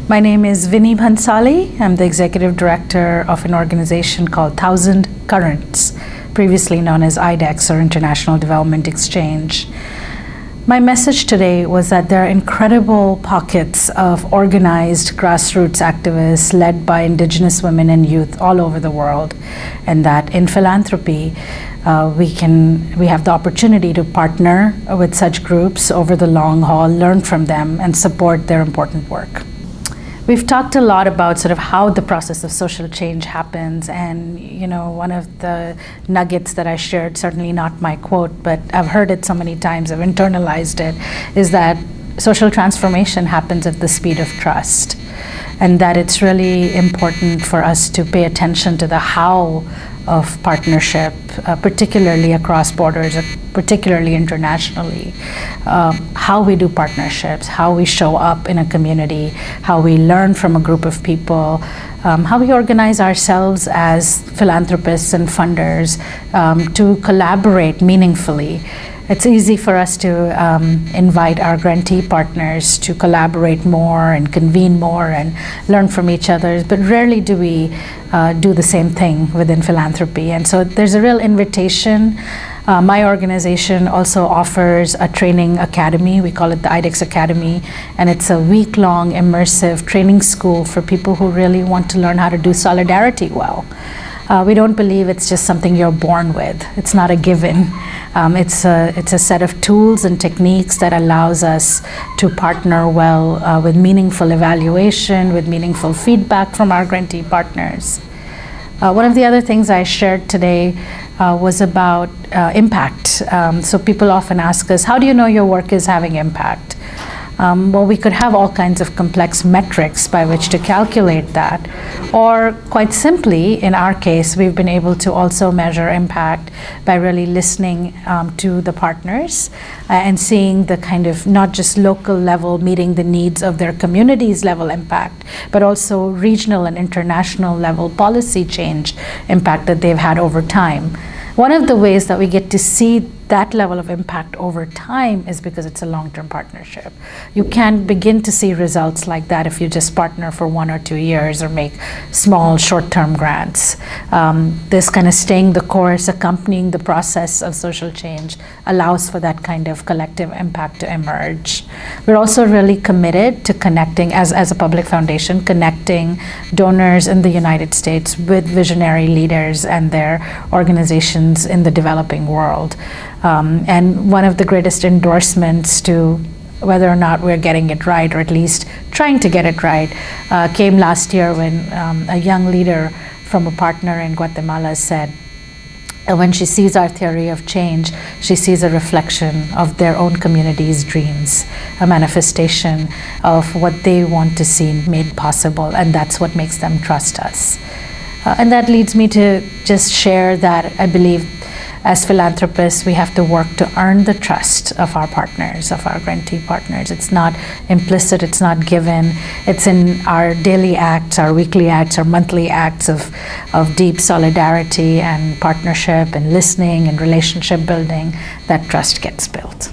My name is Vini Bhansali. I'm the executive director of an organization called 1,000 Currents, previously known as IDEX, or International Development Exchange. My message today was that there are incredible pockets of organized grassroots activists led by Indigenous women and youth all over the world, and that in philanthropy, we have the opportunity to partner with such groups over the long haul, learn from them, and support their important work. We've talked a lot about sort of how the process of social change happens, and one of the nuggets that I shared, certainly not my quote, but I've heard it so many times, I've internalized it, is that social transformation happens at the speed of trust, and that it's really important for us to pay attention to the how of partnership, particularly across borders, particularly internationally, how we do partnerships, how we show up in a community, how we learn from a group of people, how we organize ourselves as philanthropists and funders to collaborate meaningfully. It's easy for us to invite our grantee partners to collaborate more and convene more and learn from each other, but rarely do we do the same thing within philanthropy. And so there's a real invitation. My organization also offers a training academy. We call it the IDEX Academy, and it's a week-long immersive training school for people who really want to learn how to do solidarity well. We don't believe it's just something you're born with. It's not a given. It's a set of tools and techniques that allows us to partner well with meaningful evaluation, with meaningful feedback from our grantee partners. One of the other things I shared today was about impact. So people often ask us, how do you know your work is having impact? Well, we could have all kinds of complex metrics by which to calculate that. Or quite simply, in our case, we've been able to also measure impact by really listening to the partners and seeing the kind of not just local level meeting the needs of their communities level impact, but also regional and international level policy change impact that they've had over time. One of the ways that we get to see that level of impact over time is because it's a long-term partnership. You can't begin to see results like that if you just partner for 1 or 2 years or make small short-term grants. This kind of staying the course, accompanying the process of social change allows for that kind of collective impact to emerge. We're also really committed to connecting, as a public foundation, connecting donors in the United States with visionary leaders and their organizations in the developing world. And one of the greatest endorsements to whether or not we're getting it right, or at least trying to get it right, came last year when a young leader from a partner in Guatemala said, when she sees our theory of change, she sees a reflection of their own community's dreams, a manifestation of what they want to see made possible, and that's what makes them trust us. And that leads me to just share that I believe as philanthropists, we have to work to earn the trust of our partners, of our grantee partners. It's not implicit, it's not given. It's in our daily acts, our weekly acts, our monthly acts of deep solidarity and partnership and listening and relationship building that trust gets built.